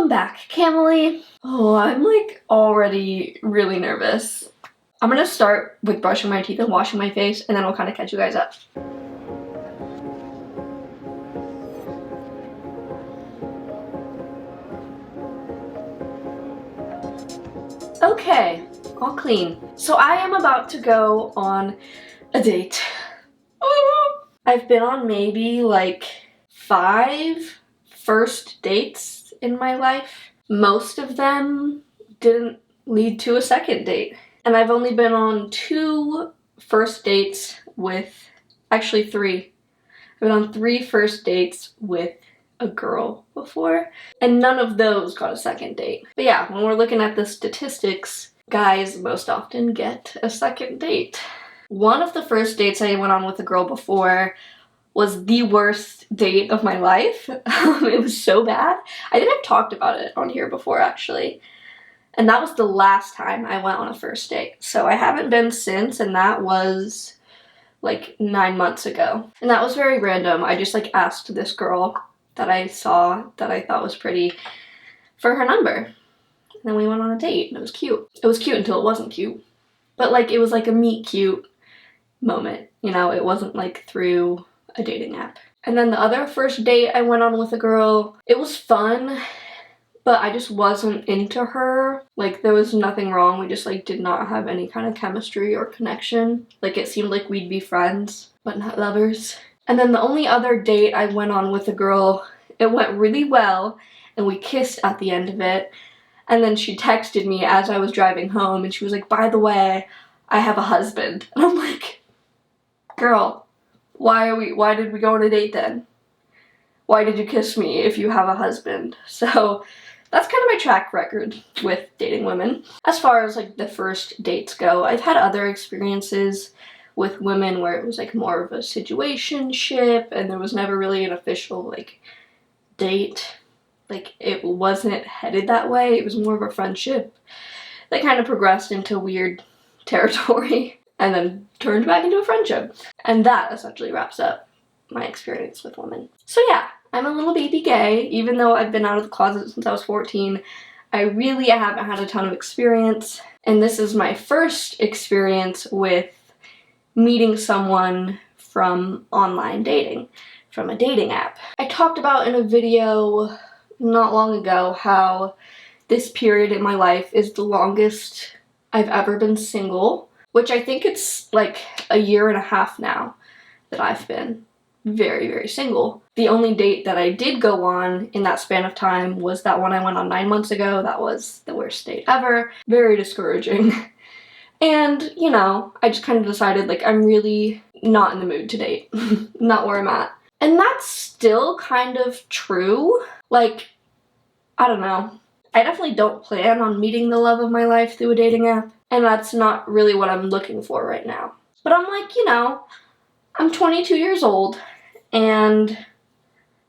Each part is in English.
Welcome back, Camille. Oh, I'm like already really nervous. I'm gonna start with brushing my teeth and washing my face, and then I'll kind of catch you guys up. Okay, all clean. So I am about to go on a date. I've been on maybe like 5 first dates in my life. Most of them didn't lead to a second date. And I've only been on 2 first dates with, actually 3. I've been on 3 first dates with a girl before, and none of those got a second date. But yeah, when we're looking at the statistics, guys most often get a second date. One of the first dates I went on with a girl before was the worst date of my life. It was so bad. I think I've talked about it on here before, actually. And that was the last time I went on a first date. So I haven't been since, and that was like 9 months ago. And that was very random. I just like asked this girl that I saw that I thought was pretty for her number. And then we went on a date, and it was cute. It was cute until it wasn't cute. But like, it was like a meet cute moment, you know? It wasn't like through a dating app. And then the other first date I went on with a girl, it was fun, but I just wasn't into her. Like, there was nothing wrong. We just like did not have any kind of chemistry or connection. Like, it seemed like we'd be friends, but not lovers. And then the only other date I went on with a girl, it went really well, and we kissed at the end of it. And then she texted me as I was driving home, and she was like, "By the way, I have a husband." And I'm like, girl, why did we go on a date then? Why did you kiss me if you have a husband? So that's kind of my track record with dating women. As far as like the first dates go, I've had other experiences with women where it was like more of a situationship, and there was never really an official like date. Like, it wasn't headed that way. It was more of a friendship that kind of progressed into weird territory and then turned back into a friendship. And that essentially wraps up my experience with women. So yeah, I'm a little baby gay. Even though I've been out of the closet since I was 14, I really haven't had a ton of experience. And this is my first experience with meeting someone from online dating, from a dating app. I talked about in a video not long ago how this period in my life is the longest I've ever been single, which I think it's like a 1.5 years now that I've been very, very single. The only date that I did go on in that span of time was that one I went on 9 months ago. That was the worst date ever. Very discouraging. And, you know, I just kind of decided, like, I'm really not in the mood to date. Not where I'm at. And that's still kind of true. Like, I don't know. I definitely don't plan on meeting the love of my life through a dating app. And that's not really what I'm looking for right now. But I'm like, you know, I'm 22 years old, and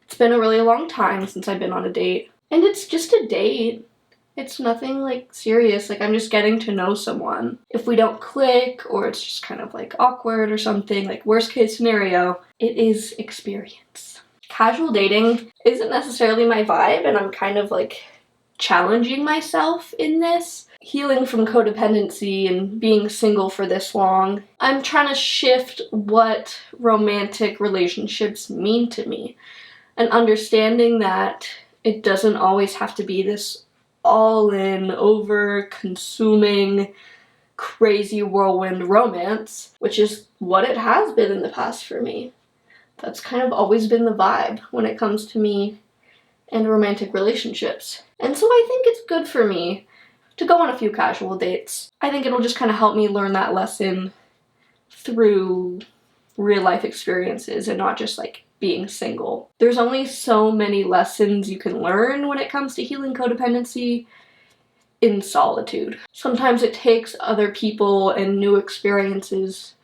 it's been a really long time since I've been on a date. And it's just a date. It's nothing like serious. Like, I'm just getting to know someone. If we don't click, or it's just kind of like awkward or something, like worst case scenario, it is experience. Casual dating isn't necessarily my vibe, and I'm kind of like challenging myself in this. Healing from codependency and being single for this long, I'm trying to shift what romantic relationships mean to me, and understanding that it doesn't always have to be this all-in, over-consuming, crazy whirlwind romance, which is what it has been in the past for me. That's kind of always been the vibe when it comes to me and romantic relationships. And so I think it's good for me to go on a few casual dates. I think it'll just kind of help me learn that lesson through real life experiences and not just like being single. There's only so many lessons you can learn when it comes to healing codependency in solitude. Sometimes it takes other people and new experiences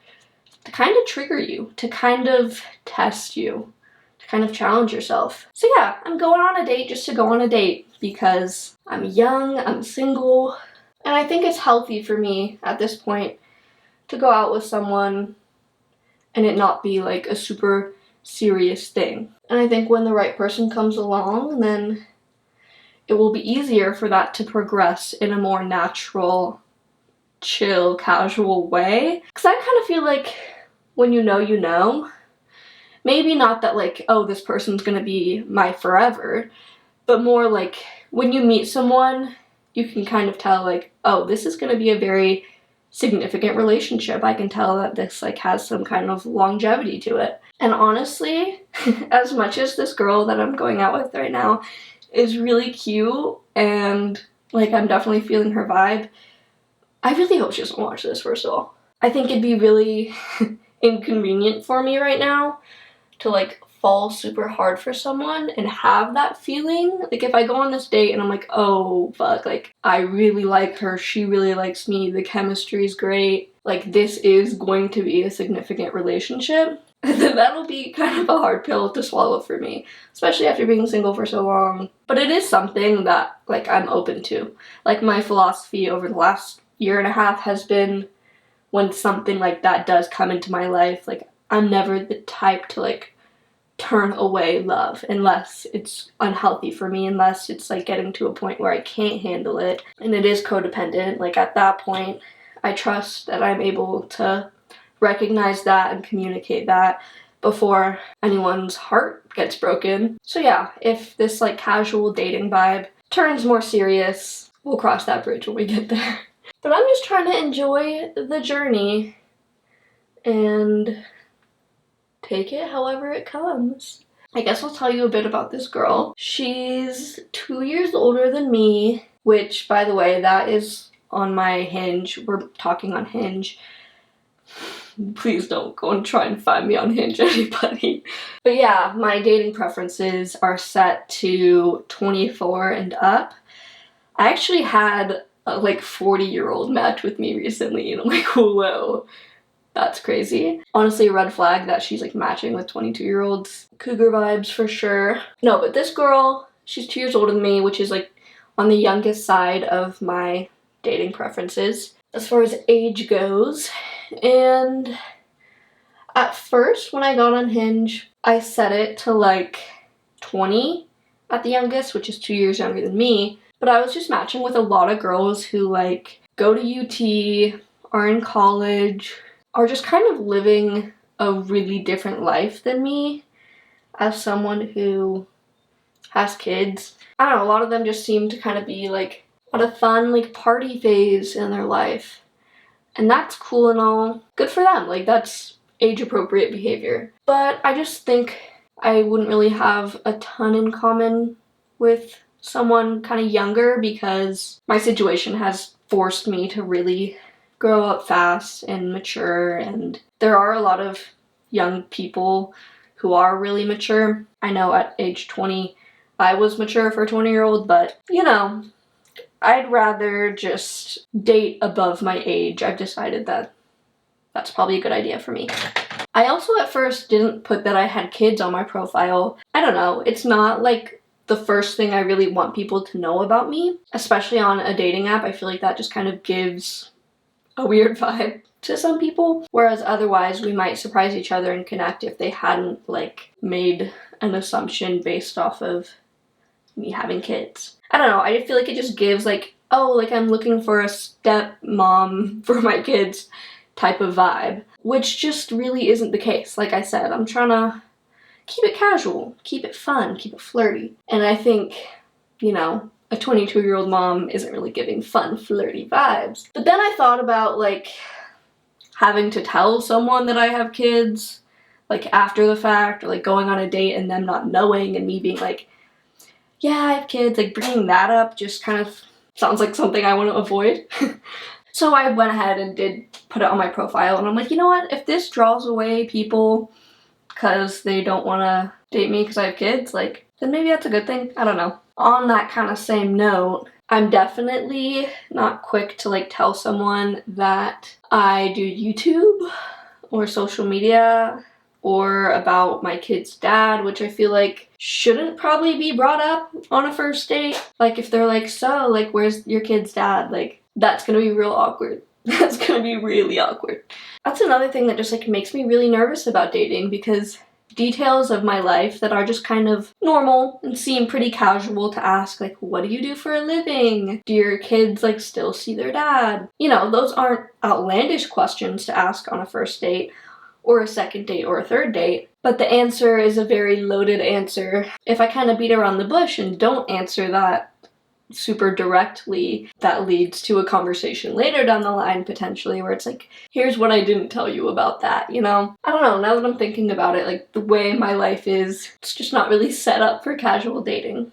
to kind of trigger you, to kind of test you, to kind of challenge yourself. So yeah, I'm going on a date just to go on a date because I'm young, I'm single, and I think it's healthy for me at this point to go out with someone and it not be like a super serious thing. And I think when the right person comes along, then it will be easier for that to progress in a more natural, chill, casual way. Because I kind of feel like when you know, you know. Maybe not that like, oh, this person's gonna be my forever, but more like when you meet someone, you can kind of tell like, oh, this is gonna be a very significant relationship. I can tell that this like has some kind of longevity to it. And honestly, as much as this girl that I'm going out with right now is really cute and like I'm definitely feeling her vibe, I really hope she doesn't watch this, first of all. I think it'd be really inconvenient for me right now to like fall super hard for someone and have that feeling. Like if I go on this date and I'm like, oh fuck, like I really like her, she really likes me, the chemistry's great, like this is going to be a significant relationship, then that'll be kind of a hard pill to swallow for me, especially after being single for so long. But it is something that like I'm open to. Like my philosophy over the last year and a half has been, when something like that does come into my life, like I'm never the type to like turn away love unless it's unhealthy for me, unless it's like getting to a point where I can't handle it and it is codependent. Like at that point, I trust that I'm able to recognize that and communicate that before anyone's heart gets broken. So yeah, if this like casual dating vibe turns more serious, we'll cross that bridge when we get there. But I'm just trying to enjoy the journey and take it however it comes. I guess I'll tell you a bit about this girl. She's 2 years older than me, which, by the way, that is on my Hinge. We're talking on Hinge. Please don't go and try and find me on Hinge, anybody. But yeah, my dating preferences are set to 24 and up. I actually had a like 40-year-old match with me recently, and I'm like, whoa. That's crazy. Honestly, a red flag that she's like matching with 22-year-olds. Cougar vibes for sure. No, but this girl, she's 2 years older than me, which is like on the youngest side of my dating preferences as far as age goes. And at first, when I got on Hinge, I set it to like 20 at the youngest, which is 2 years younger than me. But I was just matching with a lot of girls who like go to UT, are in college, are just kind of living a really different life than me as someone who has kids. I don't know, a lot of them just seem to kind of be like at a fun like party phase in their life. And that's cool and all. Good for them. Like that's age appropriate behavior. But I just think I wouldn't really have a ton in common with someone kind of younger because my situation has forced me to really grow up fast and mature, and there are a lot of young people who are really mature. I know at age 20 I was mature for a 20-year-old, but you know, I'd rather just date above my age. I've decided that that's probably a good idea for me. I also at first didn't put that I had kids on my profile. I don't know, it's not like the first thing I really want people to know about me, especially on a dating app. I feel like that just kind of gives a weird vibe to some people, whereas otherwise we might surprise each other and connect if they hadn't like made an assumption based off of me having kids. I don't know, I feel like it just gives like, oh, like I'm looking for a stepmom for my kids type of vibe, which just really isn't the case. Like I said, I'm trying to keep it casual, keep it fun, keep it flirty. And I think, you know, a 22-year-old mom isn't really giving fun, flirty vibes. But then I thought about like having to tell someone that I have kids, like after the fact, or like going on a date and them not knowing and me being like, yeah, I have kids. Like bringing that up just kind of sounds like something I want to avoid. So I went ahead and did put it on my profile, and I'm like, you know what, if this draws away people because they don't want to date me because I have kids, like, then maybe that's a good thing. I don't know. On that kind of same note, I'm definitely not quick to like tell someone that I do YouTube or social media or about my kid's dad, which I feel like shouldn't probably be brought up on a first date. Like if they're like, so like, where's your kid's dad? Like that's gonna be real awkward. That's gonna be really awkward. That's another thing that just like makes me really nervous about dating, because details of my life that are just kind of normal and seem pretty casual to ask, like, what do you do for a living? Do your kids, like, still see their dad? You know, those aren't outlandish questions to ask on a first date or a second date or a third date, but the answer is a very loaded answer. If I kind of beat around the bush and don't answer that super directly, that leads to a conversation later down the line potentially where it's like, here's what I didn't tell you about that, you know? I don't know, now that I'm thinking about it, like the way my life is, it's just not really set up for casual dating,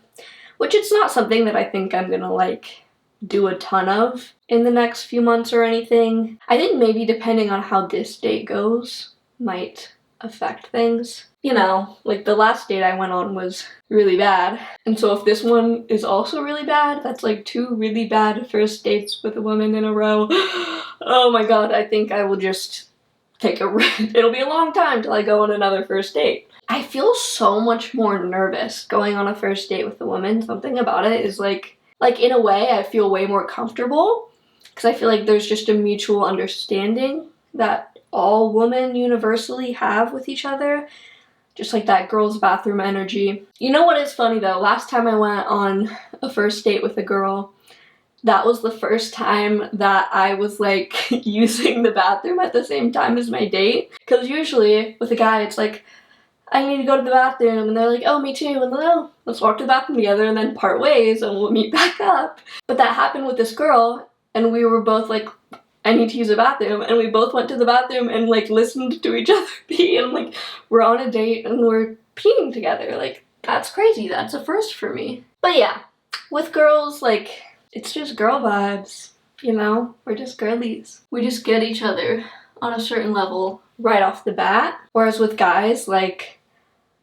which it's not something that I think I'm gonna like do a ton of in the next few months or anything. I think maybe depending on how this date goes might affect things. You know, like the last date I went on was really bad. And so if this one is also really bad, that's like 2 really bad first dates with a woman in a row. Oh my god, I think I will just take a it'll be a long time till I go on another first date. I feel so much more nervous going on a first date with a woman. Something about it is like in a way I feel way more comfortable because I feel like there's just a mutual understanding that all women universally have with each other. Just like that girl's bathroom energy. You know what is funny though? Last time I went on a first date with a girl, that was the first time that I was like using the bathroom at the same time as my date. Because usually with a guy it's like, I need to go to the bathroom, and they're like, oh, me too, and then, oh, let's walk to the bathroom together and then part ways and we'll meet back up. But that happened with this girl, and we were both like, I need to use a bathroom, and we both went to the bathroom and like listened to each other pee, and like we're on a date and we're peeing together. Like, that's crazy. That's a first for me. But yeah, with girls, like, it's just girl vibes, you know? We're just girlies. We just get each other on a certain level right off the bat. Whereas with guys, like,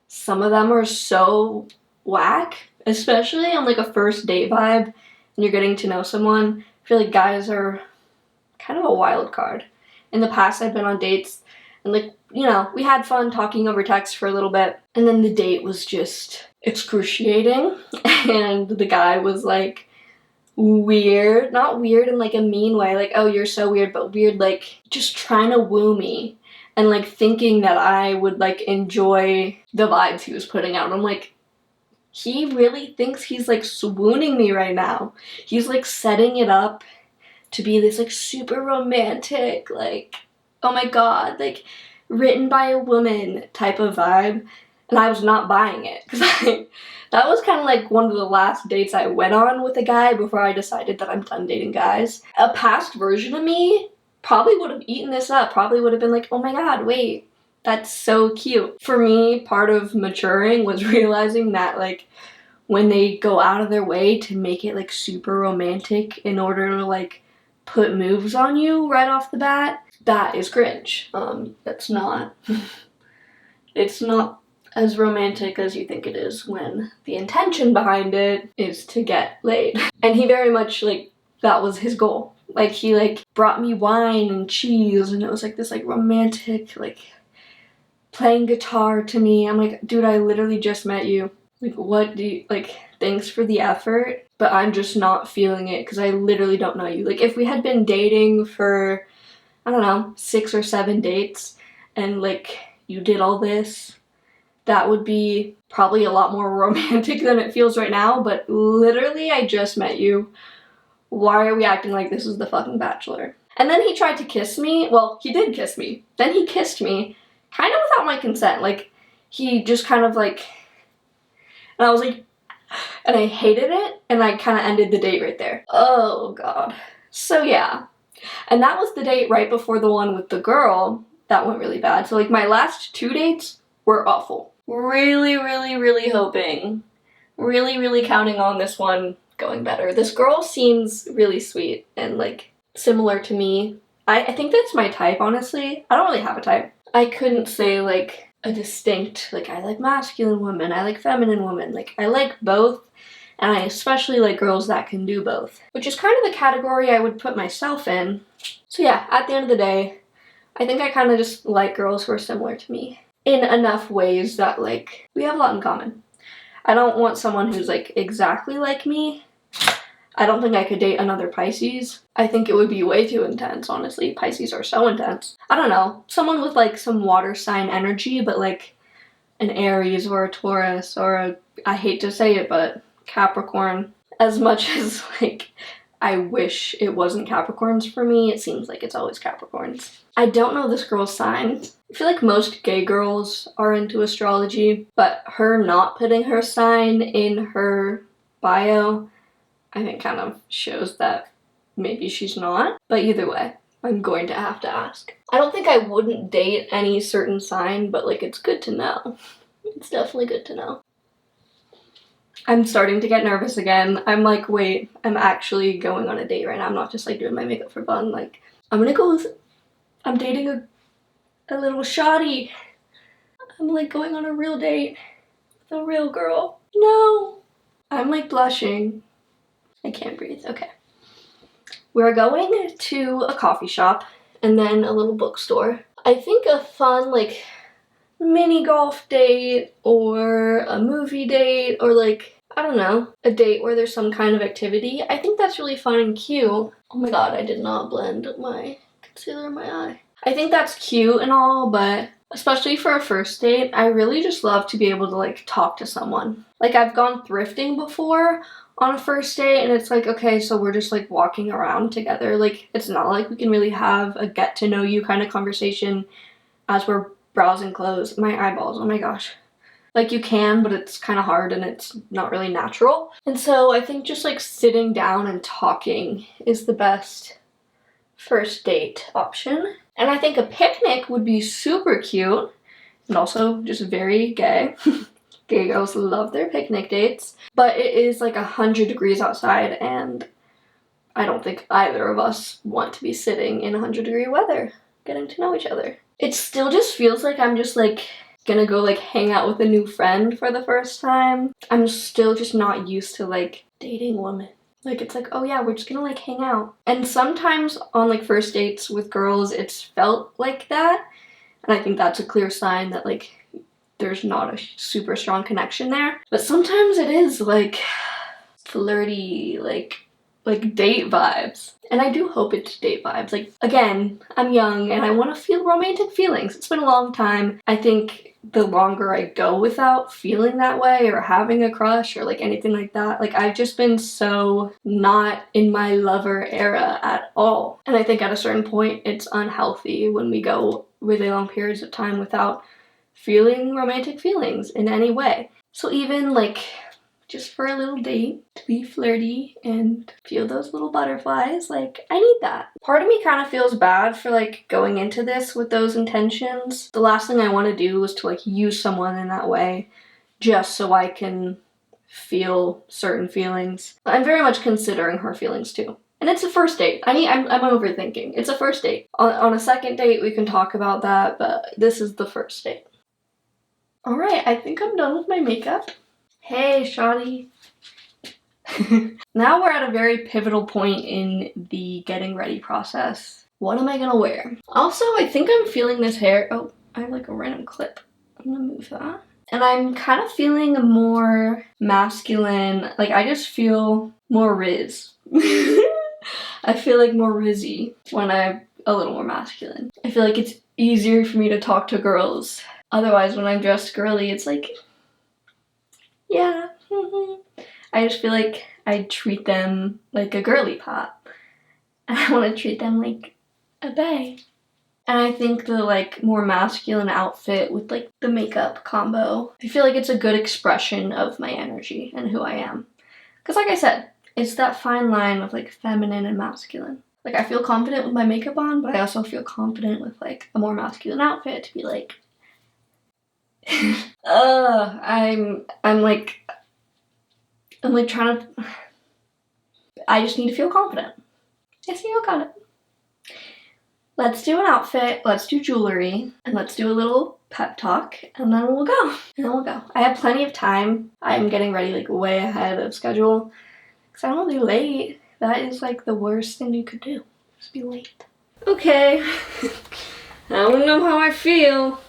some of them are so whack, especially on like a first date vibe and you're getting to know someone. I feel like guys are kind of a wild card. In the past, I've been on dates and like, you know, we had fun talking over text for a little bit, and then the date was just excruciating, and the guy was like weird, not weird in like a mean way, like, oh, you're so weird, but weird like just trying to woo me and like thinking that I would like enjoy the vibes he was putting out. I'm like, he really thinks he's like swooning me right now. He's like setting it up to be this like super romantic, like, oh my god, like written by a woman type of vibe. And I was not buying it because that was kind of like one of the last dates I went on with a guy before I decided that I'm done dating guys. A past version of me probably would have eaten this up, probably would have been like, oh my god, wait, that's so cute. For me, part of maturing was realizing that like when they go out of their way to make it like super romantic in order to like put moves on you right off the bat, that is cringe. That's not, it's not as romantic as you think it is when the intention behind it is to get laid. And he very much like, that was his goal. Like he like brought me wine and cheese and it was like this like romantic like playing guitar to me. I'm like, dude, I literally just met you. Like, what do you, like, thanks for the effort, but I'm just not feeling it because I literally don't know you. Like, if we had been dating for, I don't know, 6 or 7 dates and like you did all this, that would be probably a lot more romantic than it feels right now. But literally, I just met you. Why are we acting like this is the fucking Bachelor? And then he tried to kiss me. Well, he did kiss me. Then he kissed me, kind of without my consent. Like, he just kind of like, and I was like, and I hated it, and I kind of ended the date right there. Oh god. So yeah. And that was the date right before the one with the girl that went really bad. So like my last 2 dates were awful. Really, really, really hoping, really counting on this one going better. This girl seems really sweet and like similar to me. I think that's my type, honestly. I don't really have a type. I couldn't say like a distinct, like I like masculine women, I like feminine women. Like I like both, and I especially like girls that can do both, which is kind of the category I would put myself in. So yeah, at the end of the day, I think I kind of just like girls who are similar to me in enough ways that like we have a lot in common. I don't want someone who's like exactly like me. I don't think I could date another Pisces. I think it would be way too intense, honestly. Pisces are so intense. I don't know. Someone with like some water sign energy, but like an Aries or a Taurus or a, I hate to say it, but Capricorn. As much as like I wish it wasn't Capricorns for me, it seems like it's always Capricorns. I don't know this girl's sign. I feel like most gay girls are into astrology, but her not putting her sign in her bio, I think kind of shows that maybe she's not. But either way, I'm going to have to ask. I don't think I wouldn't date any certain sign, but like it's good to know. It's definitely good to know. I'm starting to get nervous again. I'm like, wait, I'm actually going on a date right now. I'm not just like doing my makeup for fun. Like, I'm dating a little shawty. I'm like going on a real date with a real girl. No. I'm like blushing. I can't breathe. Okay. We're going to a coffee shop and then a little bookstore. I think a fun like mini golf date or a movie date or like, I don't know, a date where there's some kind of activity. I think that's really fun and cute. Oh my god, I did not blend my concealer in my eye. I think that's cute and all, but especially for a first date, I really just love to be able to like talk to someone. Like I've gone thrifting before on a first date and it's like, okay, so we're just like walking around together. Like it's not like we can really have a get to know you kind of conversation as we're browsing clothes. My eyeballs, oh my gosh. Like you can, but it's kind of hard and it's not really natural. And so I think just like sitting down and talking is the best first date option. And I think a picnic would be super cute and also just very gay. Gay girls love their picnic dates. But it is like 100 degrees outside and I don't think either of us want to be sitting in 100-degree weather, getting to know each other. It still just feels like I'm just like gonna go like hang out with a new friend for the first time. I'm still just not used to like dating women. Like it's like, oh yeah, we're just gonna like hang out. And sometimes on like first dates with girls, it's felt like that. And I think that's a clear sign that like there's not a super strong connection there. But sometimes it is like flirty, like date vibes. And I do hope it's date vibes. Like, again, I'm young and I want to feel romantic feelings. It's been a long time. I think the longer I go without feeling that way or having a crush or like anything like that, like I've just been so not in my lover era at all. And I think at a certain point it's unhealthy when we go really long periods of time without feeling romantic feelings in any way. So even like just for a little date, to be flirty and feel those little butterflies, like I need that. Part of me kind of feels bad for like going into this with those intentions. The last thing I want to do is to like use someone in that way just so I can feel certain feelings. I'm very much considering her feelings too. And it's a first date. I'm overthinking. It's a first date. On a second date we can talk about that, but this is the first date. Alright, I think I'm done with my makeup. Hey, shawty. Now we're at a very pivotal point in the getting ready process. What am I gonna wear? Also, I think I'm feeling this hair. Oh, I have like a random clip. I'm gonna move that. And I'm kind of feeling more masculine. Like, I just feel more Riz. I feel like more Rizzy when I'm a little more masculine. I feel like it's easier for me to talk to girls. Otherwise, when I'm dressed girly, it's like, yeah. I just feel like I treat them like a girly pop. And I want to treat them like a bae. And I think the like more masculine outfit with like the makeup combo, I feel like it's a good expression of my energy and who I am. Because like I said, it's that fine line of like feminine and masculine. Like I feel confident with my makeup on, but I also feel confident with like a more masculine outfit to be like, I'm like trying to, I just need to feel confident. Yes, you got it. Let's do an outfit, let's do jewelry, and let's do a little pep talk, and then we'll go. I have plenty of time. I'm getting ready like way ahead of schedule, because I don't want to be late. That is like the worst thing you could do, just be late. Okay, I don't know how I feel.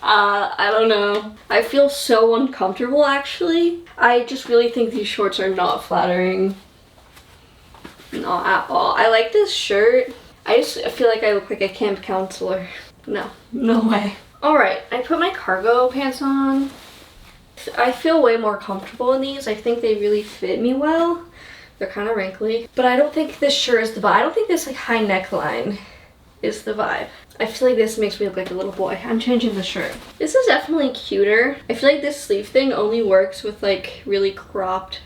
I don't know. I feel so uncomfortable actually. I just really think these shorts are not flattering. Not at all. I like this shirt. I feel like I look like a camp counselor. No way. All right, I put my cargo pants on. I feel way more comfortable in these. I think they really fit me well. They're kind of wrinkly, but I don't think this shirt is the vibe. I don't think this like high neckline is the vibe. I feel like this makes me look like a little boy. I'm changing the shirt. This is definitely cuter. I feel like this sleeve thing only works with like really cropped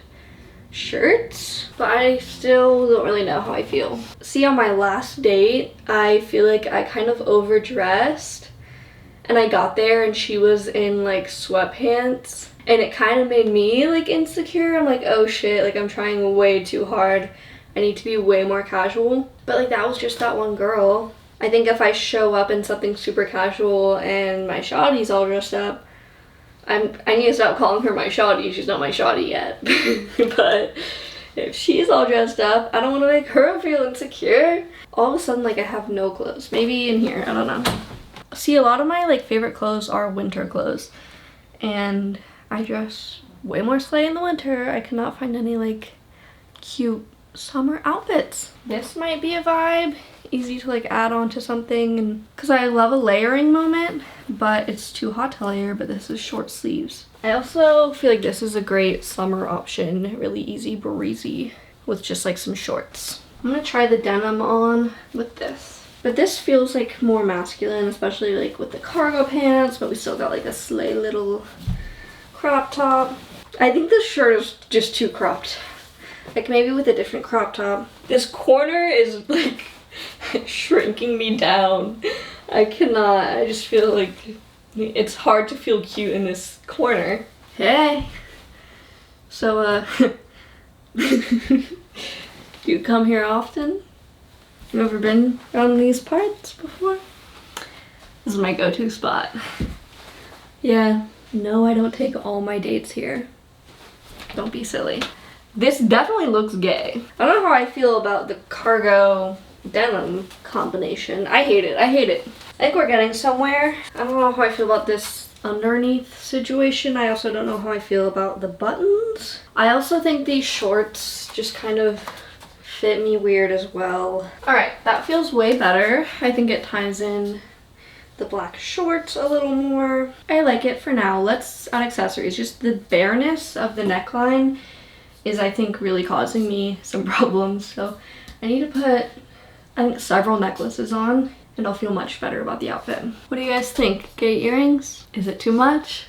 shirts, but I still don't really know how I feel. See, on my last date, I feel like I kind of overdressed, and I got there and she was in like sweatpants, and it kind of made me like insecure. I'm like, oh shit, like I'm trying way too hard. I need to be way more casual. But like that was just that one girl. I think if I show up in something super casual and my shawty's all dressed up, I need to stop calling her my shawty. She's not my shawty yet. But if she's all dressed up, I don't want to make her feel insecure. All of a sudden, like I have no clothes. Maybe in here, I don't know. See, a lot of my like favorite clothes are winter clothes. And I dress way more slay in the winter. I cannot find any like cute summer outfits. This might be a vibe. Easy to like add on to something, and because I love a layering moment, but it's too hot to layer. But this is short sleeves. I also feel like this is a great summer option, really easy breezy with just like some shorts. I'm gonna try the denim on with this, but this feels like more masculine, especially like with the cargo pants, but we still got like a slay little crop top. I think this shirt is just too cropped, like maybe with a different crop top. This corner is like shrinking me down. I cannot. I just feel like it's hard to feel cute in this corner. Hey. So you come here often? You ever been around these parts before? This is my go-to spot. Yeah. No, I don't take all my dates here. Don't be silly. This definitely looks gay. I don't know how I feel about the cargo denim combination. I hate it. I hate it. I think we're getting somewhere. I don't know how I feel about this underneath situation. I also don't know how I feel about the buttons. I also think these shorts just kind of fit me weird as well. All right, that feels way better. I think it ties in the black shorts a little more. I like it for now. Let's add accessories. Just the bareness of the neckline is, I think, really causing me some problems. So I need to put, I think, several necklaces on, and I'll feel much better about the outfit. What do you guys think? Gay earrings? Is it too much?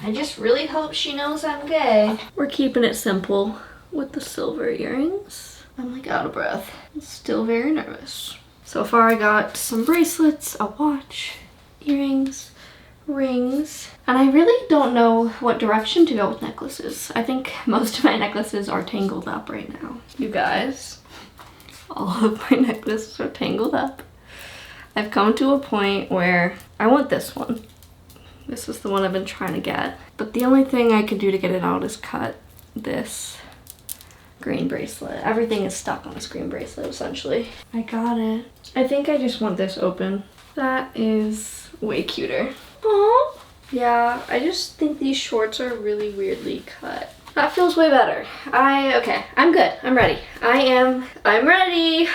I just really hope she knows I'm gay. We're keeping it simple with the silver earrings. I'm like out of breath. I'm still very nervous. So far I got some bracelets, a watch, earrings, rings, and I really don't know what direction to go with necklaces. I think most of my necklaces are tangled up right now. You guys, all of my necklaces are tangled up. I've come to a point where I want this one. This is the one I've been trying to get. But the only thing I can do to get it out is cut this green bracelet. Everything is stuck on this green bracelet, essentially. I got it. I think I just want this open. That is way cuter. Aww. Yeah, I just think these shorts are really weirdly cut. That feels way better. Okay, I'm good. I'm ready. I'm ready.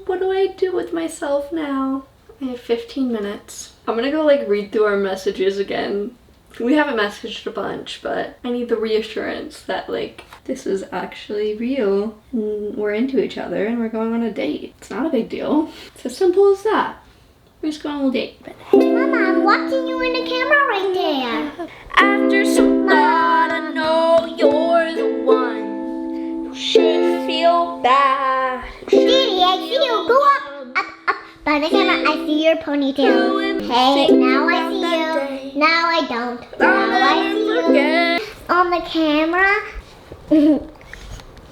What do I do with myself now? I have 15 minutes. I'm gonna go like read through our messages again. We haven't messaged a bunch, but I need the reassurance that like this is actually real and we're into each other and we're going on a date. It's not a big deal. It's as simple as that. We're just going on a date. Mama, I'm watching you in the camera right there. After some thought, I know you're the one. You should feel bad. Daddy, I see you. Go up. By the camera, I see your ponytail. Hey, now I see you. Now I don't. Now I see you. On the camera.